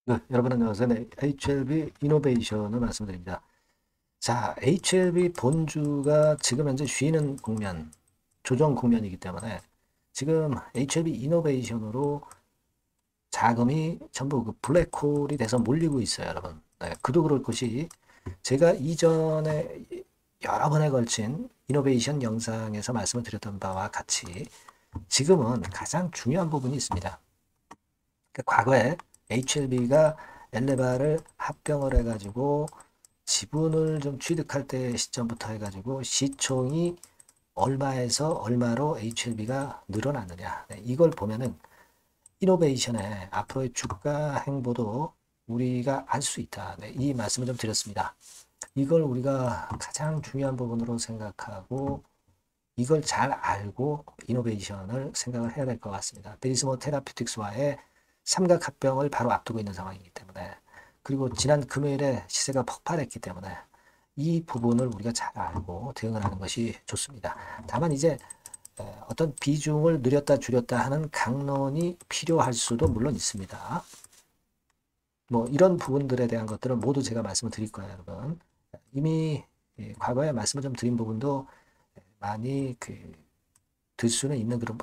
네, 여러분 안녕하세요. 네, HLB 이노베이션을 말씀드립니다. 자, HLB 본주가 지금 현재 쉬는 국면, 조정 국면이기 때문에 지금 HLB 이노베이션으로 자금이 전부 그 블랙홀이 돼서 몰리고 있어요, 여러분. 네, 그도 그럴 것이 제가 이전에 여러 번에 걸친 이노베이션 영상에서 말씀을 드렸던 바와 같이 지금은 가장 중요한 부분이 있습니다. 과거에 HLB가 엘레바를 합병을 해가지고 지분을 좀 취득할 때 시점부터 해가지고 시총이 얼마에서 얼마로 HLB가 늘어났느냐. 네, 이걸 보면은 이노베이션의 앞으로의 주가 행보도 우리가 알 수 있다. 네, 이 말씀을 좀 드렸습니다. 이걸 우리가 가장 중요한 부분으로 생각하고 이걸 잘 알고 이노베이션을 생각을 해야 될 것 같습니다. 베리스모 테라피틱스와의 삼각합병을 바로 앞두고 있는 상황이기 때문에 그리고 지난 금요일에 시세가 폭발했기 때문에 이 부분을 우리가 잘 알고 대응을 하는 것이 좋습니다. 다만 이제 어떤 비중을 늘렸다 줄였다 하는 강론이 필요할 수도 물론 있습니다. 뭐 이런 부분들에 대한 것들은 모두 제가 말씀을 드릴 거예요, 여러분. 이미 과거에 말씀을 좀 드린 부분도 많이 들 수는 있는 그런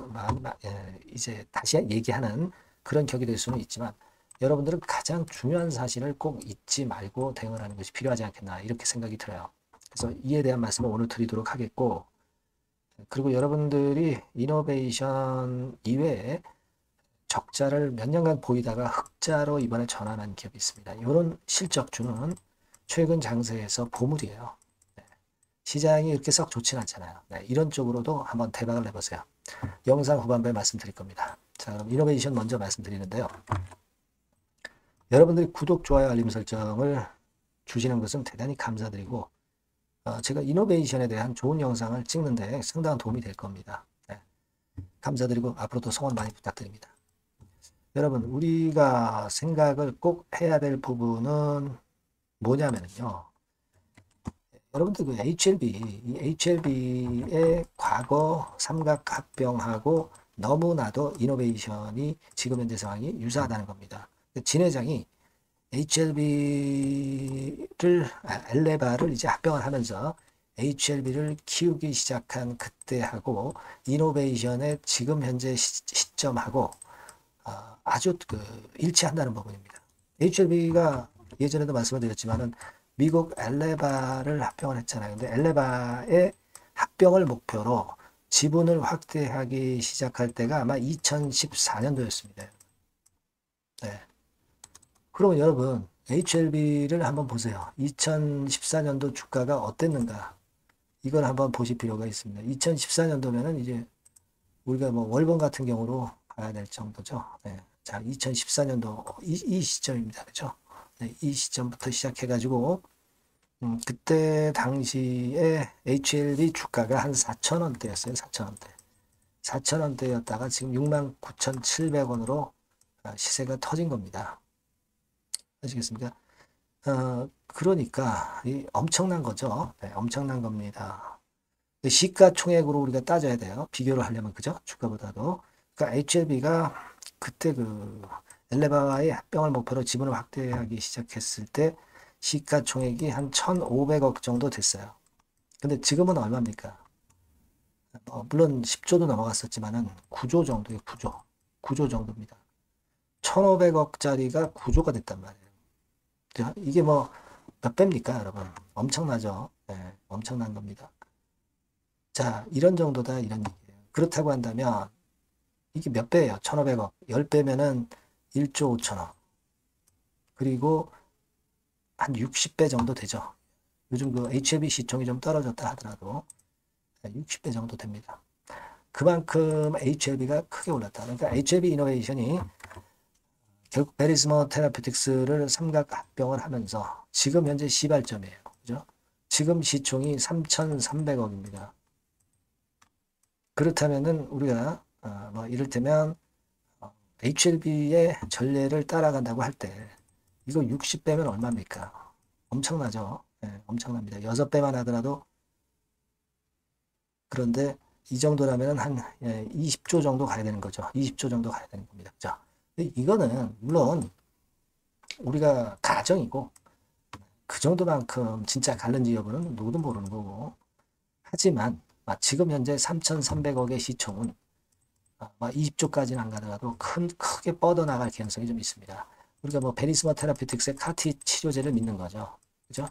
이제 다시 얘기하는 그런 격이 될 수는 있지만 여러분들은 가장 중요한 사실을 꼭 잊지 말고 대응을 하는 것이 필요하지 않겠나 이렇게 생각이 들어요. 그래서 이에 대한 말씀을 오늘 드리도록 하겠고 그리고 여러분들이 이노베이션 이외에 적자를 몇 년간 보이다가 흑자로 이번에 전환한 기업이 있습니다. 이런 실적주는 최근 장세에서 보물이에요. 시장이 이렇게 썩 좋진 않잖아요. 네, 이런 쪽으로도 한번 대박을 내보세요. 영상 후반부에 말씀드릴 겁니다. 자, 그럼 이노베이션 먼저 말씀드리는데요. 여러분들이 구독, 좋아요, 알림 설정을 주시는 것은 대단히 감사드리고 제가 이노베이션에 대한 좋은 영상을 찍는데 상당한 도움이 될 겁니다. 네, 감사드리고 앞으로도 성원 많이 부탁드립니다. 여러분, 우리가 생각을 꼭 해야 될 부분은 뭐냐면요. 여러분들 그 이 HLB의 과거 삼각합병하고 너무나도 이노베이션이 지금 현재 상황이 유사하다는 겁니다. 진회장이 엘레바를 이제 합병을 하면서 HLB를 키우기 시작한 그때하고 이노베이션의 지금 현재 시점하고 아주 일치한다는 부분입니다. HLB가 예전에도 말씀을 드렸지만은 미국 엘레바를 합병을 했잖아요. 근데 엘레바의 합병을 목표로 지분을 확대하기 시작할 때가 아마 2014년도였습니다. 네. 그러면 여러분 HLB를 한번 보세요. 2014년도 주가가 어땠는가? 이걸 한번 보실 필요가 있습니다. 2014년도면은 이제 우리가 뭐 월봉 같은 경우로 봐야 될 정도죠. 네. 자, 2014년도 이 시점입니다. 그죠? 네, 이 시점부터 시작해가지고 그때 당시에 HLB 주가가 한 4,000원대였어요. 4,000원대. 4,000원대였다가 지금 69,700원으로 시세가 터진 겁니다. 아시겠습니까? 그러니까 엄청난 거죠. 네, 엄청난 겁니다. 시가총액으로 우리가 따져야 돼요. 비교를 하려면 그죠? 주가보다도. 그러니까 HLB가 그때 엘레바와의 합병을 목표로 지분을 확대하기 시작했을 때 시가총액이 한 1,500억 정도 됐어요. 근데 지금은 얼마입니까? 물론 10조도 넘어갔었지만은 9조 정도의 9조. 9조 정도입니다. 1,500억짜리가 9조가 됐단 말이에요. 이게 뭐 몇 배입니까, 여러분? 엄청나죠? 네, 엄청난 겁니다. 자, 이런 정도다, 이런 얘기예요. 그렇다고 한다면 이게 몇 배예요? 1,500억. 10배면은 1조 5천억. 그리고 한 60배 정도 되죠. 요즘 그 HLB 시총이 좀 떨어졌다 하더라도 60배 정도 됩니다. 그만큼 HLB가 크게 올랐다. 그러니까 HLB 이노베이션이 결국 베리스모 테라피틱스를 삼각합병을 하면서 지금 현재 시발점이에요. 그죠? 지금 시총이 3,300억입니다. 그렇다면은 우리가 뭐 이를테면 HLB의 전례를 따라간다고 할 때 이거 60배면 얼마입니까? 엄청나죠? 네, 엄청납니다. 6배만 하더라도 그런데 이 정도라면 한 20조 정도 가야 되는 거죠. 20조 정도 가야 되는 겁니다. 그죠? 이거는 물론 우리가 가정이고 그 정도만큼 진짜 갈른지 여부는 누구도 모르는 거고 하지만 지금 현재 3,300억의 시총은 20조까지는 안 가더라도 크게 뻗어나갈 가능성이 좀 있습니다. 우리가 뭐 베리스마 테라피틱스의 카티 치료제를 믿는 거죠. 그죠?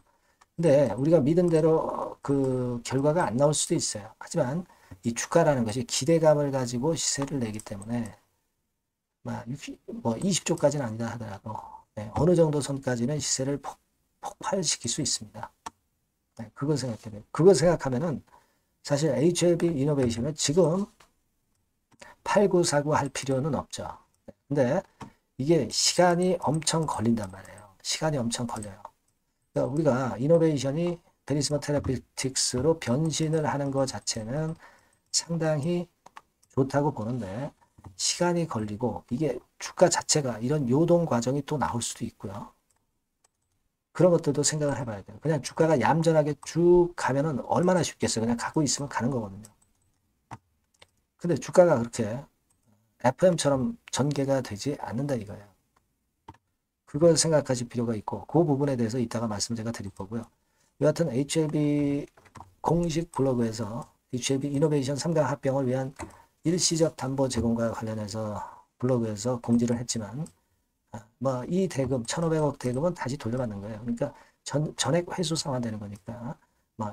근데 우리가 믿은 대로 그 결과가 안 나올 수도 있어요. 하지만 이 주가라는 것이 기대감을 가지고 시세를 내기 때문에 뭐 20조까지는 아니다 하더라도 어느 정도 선까지는 시세를 폭발시킬 수 있습니다. 그걸 생각해야 돼요. 그걸 생각하면은 사실 HLB 이노베이션은 지금 팔고 사고 할 필요는 없죠. 근데 이게 시간이 엄청 걸린단 말이에요. 시간이 엄청 걸려요. 그러니까 우리가 이노베이션이 베리스마 테라피틱스로 변신을 하는 것 자체는 상당히 좋다고 보는데 시간이 걸리고 이게 주가 자체가 이런 요동 과정이 또 나올 수도 있고요. 그런 것들도 생각을 해봐야 돼요. 그냥 주가가 얌전하게 쭉 가면은 얼마나 쉽겠어요. 그냥 가고 있으면 가는 거거든요. 근데 주가가 그렇게 FM처럼 전개가 되지 않는다 이거예요. 그걸 생각하실 필요가 있고 그 부분에 대해서 이따가 말씀 제가 드릴 거고요. 여하튼 HLB 공식 블로그에서 HLB 이노베이션 3강 합병을 위한 일시적 담보 제공과 관련해서 블로그에서 공지를 했지만 이 대금 1,500억 대금은 다시 돌려받는 거예요. 그러니까 전액 회수 상환되는 거니까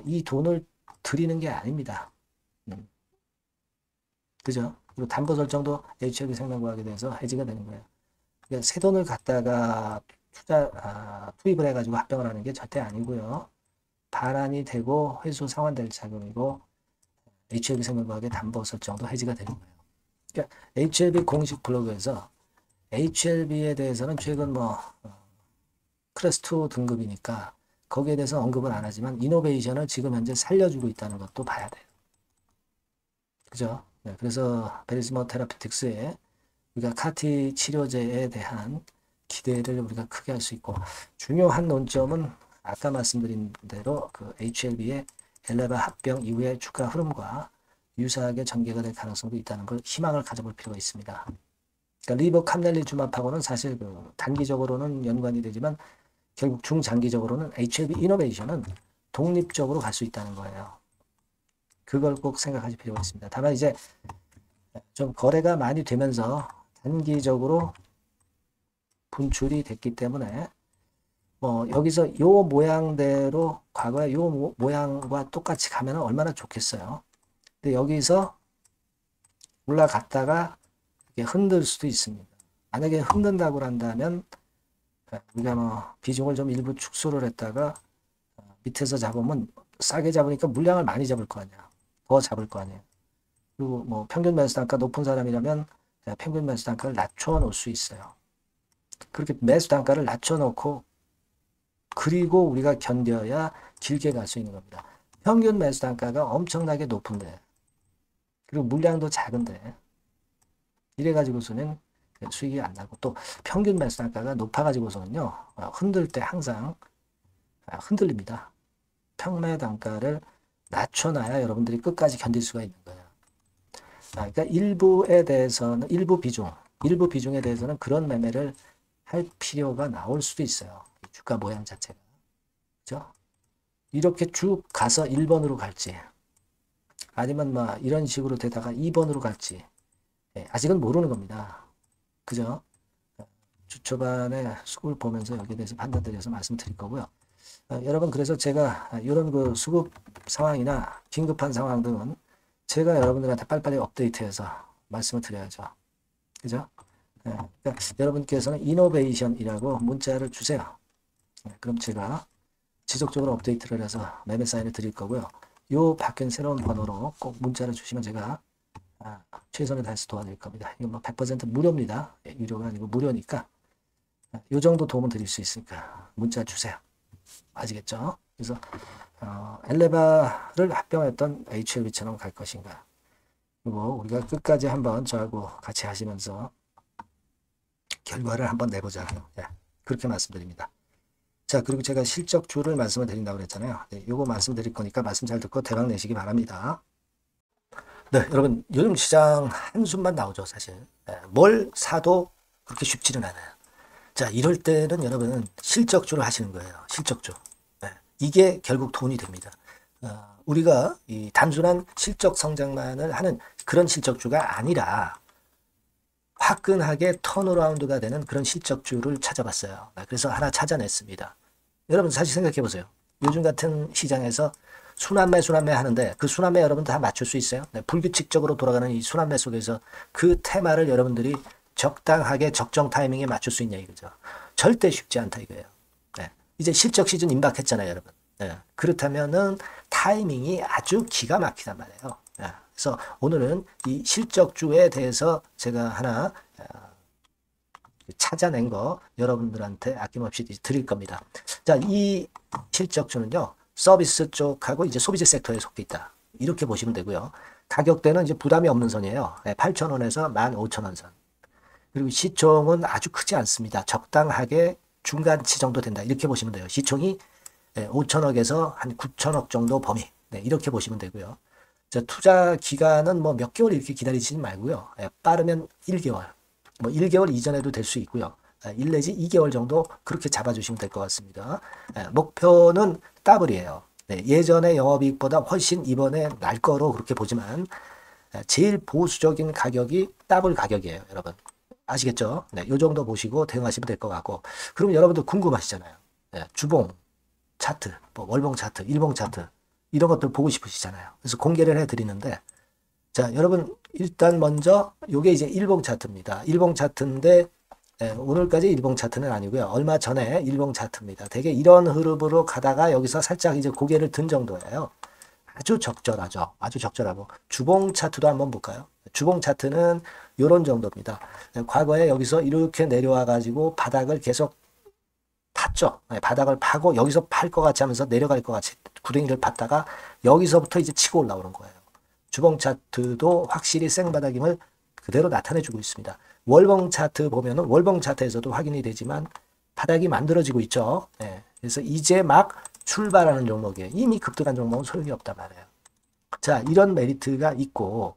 이 돈을 드리는 게 아닙니다. 그죠? 그리고 담보 설정도 HLB 생명과학에 대해서 해지가 되는 거예요. 그러니까 새 돈을 갖다가 투입을 해가지고 합병을 하는 게 절대 아니고요. 반환이 되고 회수 상환될 자금이고 HLB 생명과학의 담보 설정도 해지가 되는 거예요. 그러니까 HLB 공식 블로그에서 HLB에 대해서는 최근 클래스2 등급이니까 거기에 대해서 언급은 안 하지만 이노베이션을 지금 현재 살려주고 있다는 것도 봐야 돼요. 그죠? 네, 그래서 베리스마 테라피틱스의 우리가 카티 치료제에 대한 기대를 우리가 크게 할 수 있고 중요한 논점은 아까 말씀드린 대로 그 HLB의 엘레바 합병 이후의 주가 흐름과 유사하게 전개가 될 가능성도 있다는 걸 희망을 가져볼 필요가 있습니다. 그러니까 리버캄넬리주맙하고는 사실 단기적으로는 연관이 되지만 결국 중장기적으로는 HLB 이노베이션은 독립적으로 갈 수 있다는 거예요. 그걸 꼭 생각하실 필요가 있습니다. 다만 이제 좀 거래가 많이 되면서 단기적으로 분출이 됐기 때문에 여기서 요 모양대로 과거에 요 모양과 똑같이 가면 얼마나 좋겠어요. 근데 여기서 올라갔다가 흔들 수도 있습니다. 만약에 흔든다고 한다면 우리가 비중을 좀 일부 축소를 했다가 밑에서 잡으면 싸게 잡으니까 물량을 많이 잡을 거 아니야. 더 잡을 거 아니에요. 그리고 평균 매수 단가 높은 사람이라면 평균 매수 단가를 낮춰 놓을 수 있어요. 그렇게 매수 단가를 낮춰 놓고 그리고 우리가 견뎌야 길게 갈 수 있는 겁니다. 평균 매수 단가가 엄청나게 높은데 그리고 물량도 작은데 이래가지고서는 수익이 안 나고 또 평균 매수 단가가 높아가지고서는요 흔들 때 항상 흔들립니다. 평매 단가를 낮춰놔야 여러분들이 끝까지 견딜 수가 있는 거예요. 그러니까 일부에 대해서는 일부 비중에 대해서는 그런 매매를 할 필요가 나올 수도 있어요. 주가 모양 자체가. 그죠? 이렇게 쭉 가서 1번으로 갈지 아니면 이런 식으로 되다가 2번으로 갈지 아직은 모르는 겁니다. 그죠? 주 초반에 수급을 보면서 여기에 대해서 판단드려서 말씀드릴 거고요. 여러분 그래서 제가 이런 수급 상황이나 긴급한 상황 등은 제가 여러분들한테 빨리빨리 업데이트해서 말씀을 드려야죠. 그죠? 그러니까 여러분께서는 이노베이션이라고 문자를 주세요. 그럼 제가 지속적으로 업데이트를 해서 매매 사인을 드릴 거고요. 요 바뀐 새로운 번호로 꼭 문자를 주시면 제가 최선을 다해서 도와드릴 겁니다. 이거 100% 무료입니다. 유료가 아니고 무료니까 요 정도 도움을 드릴 수 있으니까 문자 주세요. 아시겠죠? 그래서 엘레바를 합병했던 HLB처럼 갈 것인가. 그리고 우리가 끝까지 한번 저하고 같이 하시면서 결과를 한번 내보자고요. 그렇게 말씀드립니다. 자, 그리고 제가 실적주를 말씀을 드린다고 그랬잖아요. 요거 말씀드릴 거니까 말씀 잘 듣고 대박 내시기 바랍니다. 네, 여러분 요즘 시장 한숨만 나오죠, 사실. 뭘 사도 그렇게 쉽지는 않아요. 자, 이럴 때는 여러분 실적주를 하시는 거예요. 실적주. 네. 이게 결국 돈이 됩니다. 우리가 이 단순한 실적 성장만을 하는 그런 실적주가 아니라 화끈하게 턴어라운드가 되는 그런 실적주를 찾아봤어요. 그래서 하나 찾아냈습니다. 여러분 사실 생각해 보세요. 요즘 같은 시장에서 순환매 하는데 그 순환매 여러분 다 맞출 수 있어요? 네, 불규칙적으로 돌아가는 이 순환매 속에서 그 테마를 여러분들이 적당하게 적정 타이밍에 맞출 수 있냐 이거죠. 절대 쉽지 않다 이거예요. 네, 이제 실적 시즌 임박했잖아요 여러분. 네, 그렇다면은 타이밍이 아주 기가 막히단 말이에요. 네, 그래서 오늘은 이 실적주에 대해서 제가 하나 찾아낸 거 여러분들한테 아낌없이 드릴 겁니다. 자, 이 실적주는요. 서비스 쪽하고 이제 소비재 섹터에 속해 있다. 이렇게 보시면 되고요. 가격대는 이제 부담이 없는 선이에요. 8,000원에서 15,000원 선. 그리고 시총은 아주 크지 않습니다. 적당하게 중간치 정도 된다. 이렇게 보시면 돼요. 시총이 5천억에서 한 9천억 정도 범위. 네, 이렇게 보시면 되고요. 자, 투자 기간은 뭐 몇 개월 이렇게 기다리지 말고요. 빠르면 1개월. 뭐 1개월 이전에도 될 수 있고요. 1 내지 2개월 정도 그렇게 잡아주시면 될 것 같습니다. 목표는 더블이에요. 네, 예전의 영업이익보다 훨씬 이번에 날 거로 그렇게 보지만 제일 보수적인 가격이 더블 가격이에요. 여러분 아시겠죠? 네, 이 정도 보시고 대응하시면 될 것 같고 그럼 여러분들 궁금하시잖아요. 네, 주봉 차트, 뭐 월봉 차트, 일봉 차트 이런 것들 보고 싶으시잖아요. 그래서 공개를 해드리는데 자, 여러분 일단 먼저 요게 이제 일봉 차트입니다. 일봉 차트인데 오늘까지 일봉 차트는 아니고요. 얼마 전에 일봉 차트입니다. 되게 이런 흐름으로 가다가 여기서 살짝 이제 고개를 든 정도예요. 아주 적절하죠. 아주 적절하고 주봉 차트도 한번 볼까요? 주봉 차트는 이런 정도입니다. 과거에 여기서 이렇게 내려와 가지고 바닥을 계속 팠죠. 바닥을 파고 여기서 팔 것 같이 하면서 내려갈 것 같이 구덩이를 팠다가 여기서부터 이제 치고 올라오는 거예요. 주봉 차트도 확실히 생바닥임을 그대로 나타내주고 있습니다. 월봉 차트 보면은 월봉 차트에서도 확인이 되지만 바닥이 만들어지고 있죠. 네. 그래서 이제 막 출발하는 종목이에요. 이미 급등한 종목은 소용이 없단 말이에요. 자, 이런 메리트가 있고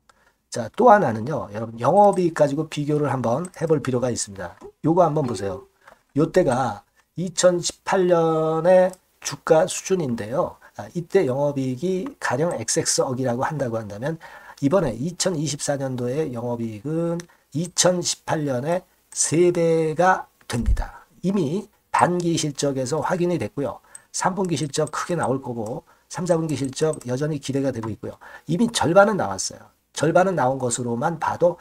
자, 또 하나는요. 여러분 영업이익 가지고 비교를 한번 해볼 필요가 있습니다. 요거 한번 보세요. 요때가 2018년의 주가 수준인데요. 이때 영업이익이 가령 XX억이라고 한다면 이번에 2024년도에 영업이익은 2018년에 3배가 됩니다. 이미 반기 실적에서 확인이 됐고요. 3분기 실적 크게 나올 거고 3, 4분기 실적 여전히 기대가 되고 있고요. 이미 절반은 나왔어요. 절반은 나온 것으로만 봐도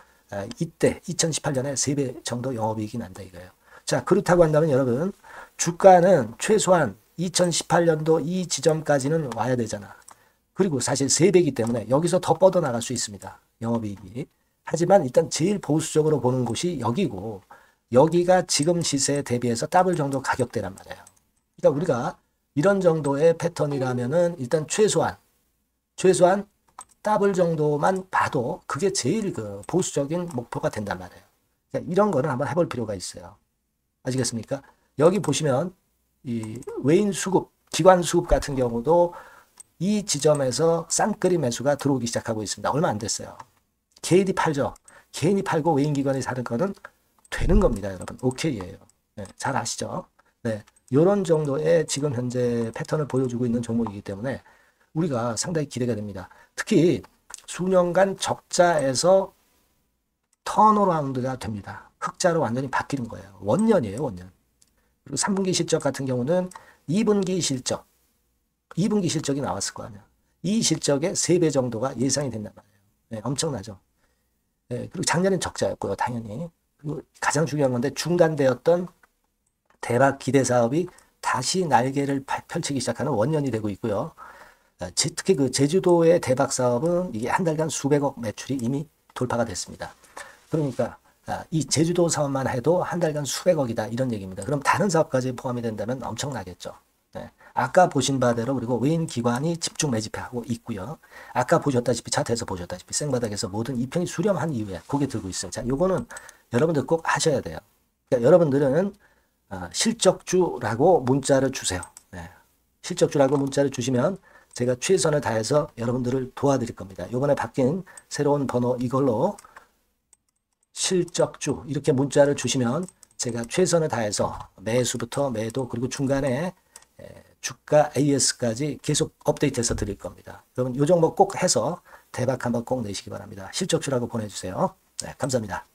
이때 2018년에 3배 정도 영업이익이 난다 이거예요. 자, 그렇다고 한다면 여러분 주가는 최소한 2018년도 이 지점까지는 와야 되잖아. 그리고 사실 3배이기 때문에 여기서 더 뻗어나갈 수 있습니다. 영업이익이. 하지만 일단 제일 보수적으로 보는 곳이 여기고 여기가 지금 시세에 대비해서 더블 정도 가격대란 말이에요. 그러니까 우리가 이런 정도의 패턴이라면은 일단 최소한 더블 정도만 봐도 그게 제일 그 보수적인 목표가 된단 말이에요. 그러니까 이런 거는 한번 해볼 필요가 있어요. 아시겠습니까? 여기 보시면 이 외인 수급, 기관 수급 같은 경우도 이 지점에서 쌍끌이 매수가 들어오기 시작하고 있습니다. 얼마 안 됐어요. 개인이 팔죠. 개인이 팔고 외인 기관이 사는 거는 되는 겁니다, 여러분. 오케이예요. 네, 잘 아시죠? 네, 이런 정도의 지금 현재 패턴을 보여주고 있는 종목이기 때문에 우리가 상당히 기대가 됩니다. 특히 수년간 적자에서 턴어라운드가 됩니다. 흑자로 완전히 바뀌는 거예요. 원년이에요, 원년. 그리고 3분기 실적 같은 경우는 2분기 실적이 나왔을 거 아니야. 이 실적의 3배 정도가 예상이 된단 말이에요. 네, 엄청나죠. 네, 그리고 작년엔 적자였고요, 당연히. 그리고 가장 중요한 건데 중단되었던 대박 기대 사업이 다시 날개를 펼치기 시작하는 원년이 되고 있고요. 특히 그 제주도의 대박 사업은 이게 한 달간 수백억 매출이 이미 돌파가 됐습니다. 그러니까 이 제주도 사업만 해도 한 달간 수백억이다 이런 얘기입니다. 그럼 다른 사업까지 포함이 된다면 엄청나겠죠. 네. 아까 보신 바대로 그리고 외인 기관이 집중 매집하고 있고요. 아까 보셨다시피 차트에서 보셨다시피 생바닥에서 모든 이평이 수렴한 이후에 고개 들고 있어요. 자, 요거는 여러분들 꼭 하셔야 돼요. 그러니까 여러분들은 실적주라고 문자를 주세요. 네. 실적주라고 문자를 주시면 제가 최선을 다해서 여러분들을 도와드릴 겁니다. 요번에 바뀐 새로운 번호 이걸로 실적주 이렇게 문자를 주시면 제가 최선을 다해서 매수부터 매도 그리고 중간에 주가 AS까지 계속 업데이트해서 드릴 겁니다. 여러분 요 종목 꼭 해서 대박 한번 꼭 내시기 바랍니다. 실적주라고 보내주세요. 네, 감사합니다.